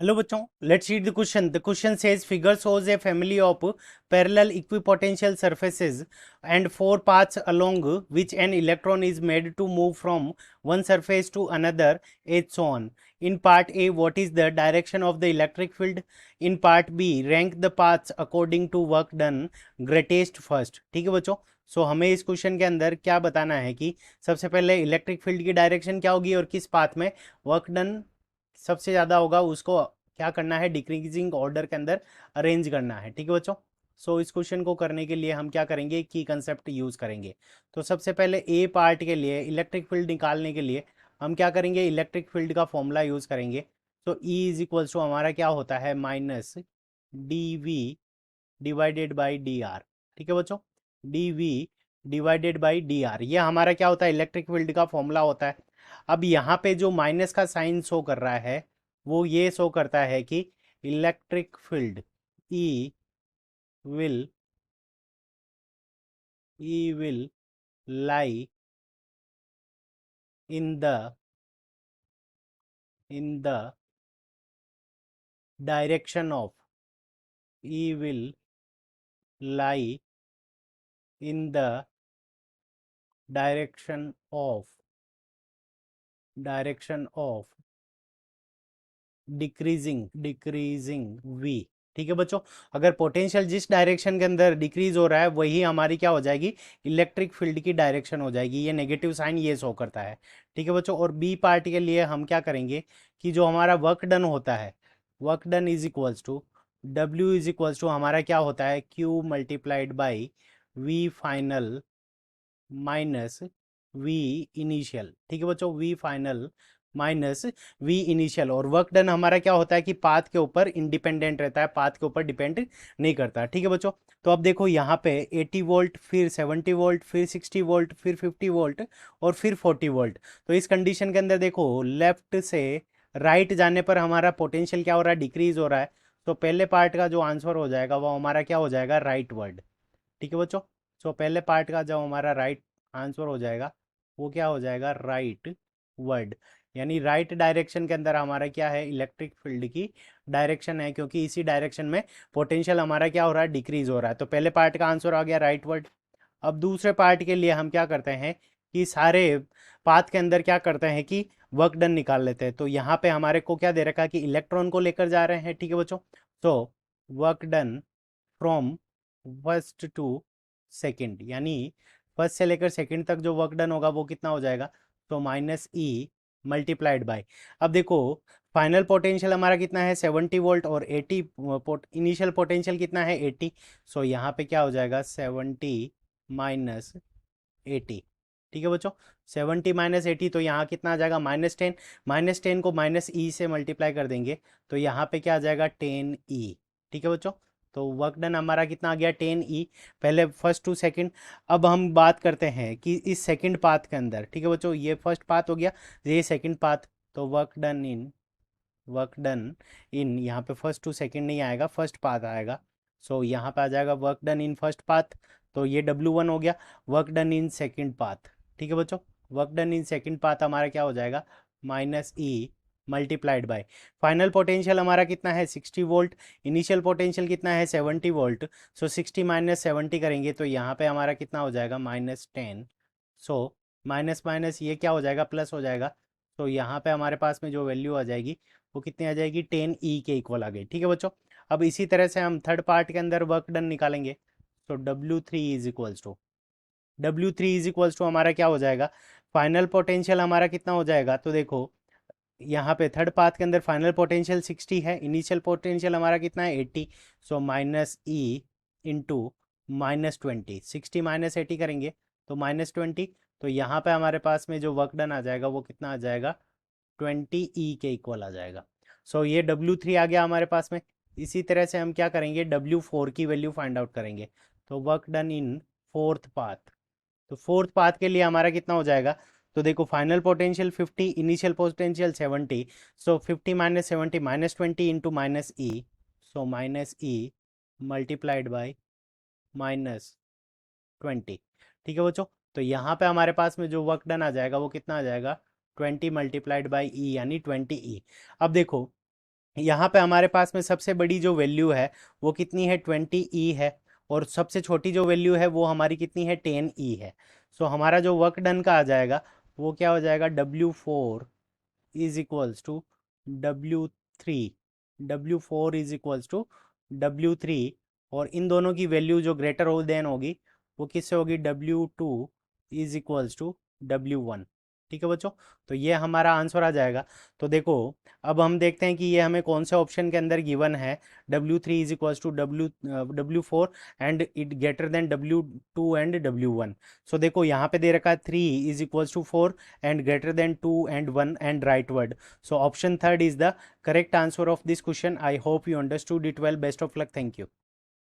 Hello बच्चों, let's read the question. The question says figure shows a family of parallel equipotential surfaces and four paths along which an electron is made to move from one surface to another and so on. In part A, what is the direction of the electric field? In part B, rank the paths according to work done greatest first. ठीक है बच्चों, सो हमें इस question के अंदर क्या बताना है कि सबसे पहले इलेक्ट्रिक फील्ड की डायरेक्शन क्या होगी और किस पाथ में वर्क डन सबसे ज़्यादा होगा, उसको क्या करना है, डिक्रीजिंग ऑर्डर के अंदर अरेंज करना है। ठीक है बच्चों, सो इस क्वेश्चन को करने के लिए हम क्या करेंगे, की कंसेप्ट यूज़ करेंगे। तो सबसे पहले ए पार्ट के लिए इलेक्ट्रिक फील्ड निकालने के लिए हम क्या करेंगे, इलेक्ट्रिक फील्ड का फॉर्मूला यूज़ करेंगे। तो ई इज इक्वल्स टू हमारा क्या होता है, minus D V divided by D R. ठीक है बच्चों, D V divided by D R, ये हमारा क्या होता है, इलेक्ट्रिक फील्ड का फॉर्मूला होता है। अब यहाँ पे जो माइनस का साइन शो कर रहा है वो ये शो करता है कि electric field E will E will lie in the direction of E will lie in the direction of decreasing V. ठीक है बच्चों, अगर पोटेंशियल जिस डायरेक्शन के अंदर डिक्रीज हो रहा है वही हमारी क्या हो जाएगी, इलेक्ट्रिक फील्ड की डायरेक्शन हो जाएगी। ये नेगेटिव साइन ये शो करता है। ठीक है बच्चों, और बी पार्ट के लिए हम क्या करेंगे कि जो हमारा वर्क डन होता है, work done is equals to W is equals to हमारा क्या होता है, Q multiplied by V final minus V initial. ठीक है बच्चों, V final minus V initial, और वर्क डन हमारा क्या होता है कि पाथ के ऊपर इंडिपेंडेंट रहता है, पाथ के ऊपर डिपेंड नहीं करता। ठीक है बच्चों, तो अब देखो यहाँ पे 80 वोल्ट, फिर 70 वोल्ट, फिर 60 वोल्ट, फिर 50 वोल्ट और फिर 40 वोल्ट। तो इस कंडीशन के अंदर देखो लेफ्ट से राइट जाने पर हमारा पोटेंशियल क्या हो रहा है, डिक्रीज हो रहा है। तो पहले पार्ट का जो आंसर हो जाएगा वो हमारा क्या हो जाएगा, राइट वर्ड। ठीक है बच्चों, सो पहले पार्ट का जो हमारा राइट आंसर हो जाएगा वो क्या हो जाएगा, राइट वर्ड। यानी राइट डायरेक्शन के अंदर हमारा क्या है, इलेक्ट्रिक फील्ड की डायरेक्शन है, क्योंकि इसी डायरेक्शन में पोटेंशियल हमारा क्या हो रहा है, डिक्रीज हो रहा है। तो पहले पार्ट का आंसर आ गया राइट वर्ड। अब दूसरे पार्ट के लिए हम क्या करते हैं कि सारे पाथ के अंदर क्या करते हैं कि वर्क डन निकाल लेते हैं। तो यहाँ पे हमारे को क्या दे रखा है कि इलेक्ट्रॉन को लेकर जा रहे हैं। ठीक है बच्चों, तो work done from first to second, यानी फर्स्ट से लेकर सेकंड तक जो वर्क डन होगा वो कितना हो जाएगा, तो माइनस ई मल्टीप्लाइड बाय। अब देखो फाइनल पोटेंशियल हमारा कितना है, 70 वोल्ट, और 80 इनिशियल पोटेंशियल कितना है, 80। सो यहाँ पे क्या हो जाएगा, 70 माइनस 80। ठीक है बच्चों, 70 माइनस 80, तो यहाँ कितना आ जाएगा, -10। -10 को माइनस ई से मल्टीप्लाई कर देंगे तो यहाँ पे क्या आ जाएगा, 10 ई। ठीक है बच्चों, तो वर्क डन हमारा कितना आ गया, 10 ई, पहले फर्स्ट टू सेकंड। अब हम बात करते हैं कि इस सेकंड पाथ के अंदर, ठीक है बच्चों, ये फर्स्ट पाथ हो गया, ये सेकंड पाथ। तो वर्क डन इन यहाँ पे फर्स्ट टू सेकंड नहीं आएगा, फर्स्ट पाथ आएगा। सो यहाँ पे आ जाएगा work done in first path, तो ये W1 हो गया। Work done in second path, ठीक है बच्चों, work done in second path हमारा क्या हो जाएगा, minus E multiplied by final potential हमारा कितना है, 60 वोल्ट, इनिशियल पोटेंशियल कितना है, 70 वोल्ट। सो 60 माइनस 70 करेंगे तो यहाँ पे हमारा कितना हो जाएगा, -10। सो माइनस माइनस ये क्या हो जाएगा, प्लस हो जाएगा। तो यहाँ पे हमारे पास में जो वैल्यू आ जाएगी वो कितनी आ जाएगी, 10 ई के इक्वल आ गई। ठीक है बच्चों, अब इसी तरह से हम थर्ड पार्ट के अंदर वर्क डन निकालेंगे। तो W three is equals to हमारा क्या हो जाएगा, फाइनल पोटेंशियल हमारा कितना हो जाएगा। तो देखो यहाँ पे थर्ड पाथ के अंदर फाइनल पोटेंशियल 60 है, इनिशियल पोटेंशियल हमारा कितना है, 80। So minus E into -20, 60 minus 80 करेंगे तो -20। तो यहाँ पे हमारे पास में जो वर्क डन आ जाएगा वो कितना आ जाएगा, 20 ई के इक्वल आ जाएगा। सो ये W3 आ गया हमारे पास में। इसी तरह से हम क्या करेंगे, W4 की वैल्यू फाइंड आउट करेंगे। तो work done in fourth path, तो फोर्थ पाथ के लिए हमारा कितना हो जाएगा, तो देखो final potential 50, initial potential 70। So 50 minus 70 -20 into minus E, so minus E multiplied by -20। ठीक है बच्चों, तो यहाँ पे हमारे पास में जो वर्क डन आ जाएगा वो कितना आ जाएगा, 20 मल्टीप्लाइड बाई ई, यानी 20 ई। अब देखो यहाँ पे हमारे पास में सबसे बड़ी जो वैल्यू है वो कितनी है, 20 है, और सबसे छोटी जो वैल्यू है वो हमारी कितनी है, 10 है। सो हमारा जो वर्क डन का आ जाएगा वो क्या हो जाएगा, W4 is equals to W3, W4 is equals to W3, और इन दोनों की वैल्यू जो ग्रेटर हो देन होगी वो किससे होगी, W2 is equals to W1। ठीक है बच्चों, तो ये हमारा आंसर आ जाएगा। तो देखो, अब हम देखते हैं कि ये हमें कौन से ऑप्शन के अंदर गिवन है, W3 is equals to W4 and it greater than W2 and W1। So देखो यहाँ पे दे रखा है 3 is equals to 4 and greater than 2 and 1 and rightward. So option third is the correct answer of this question. I hope you understood it well. Best of luck. Thank you.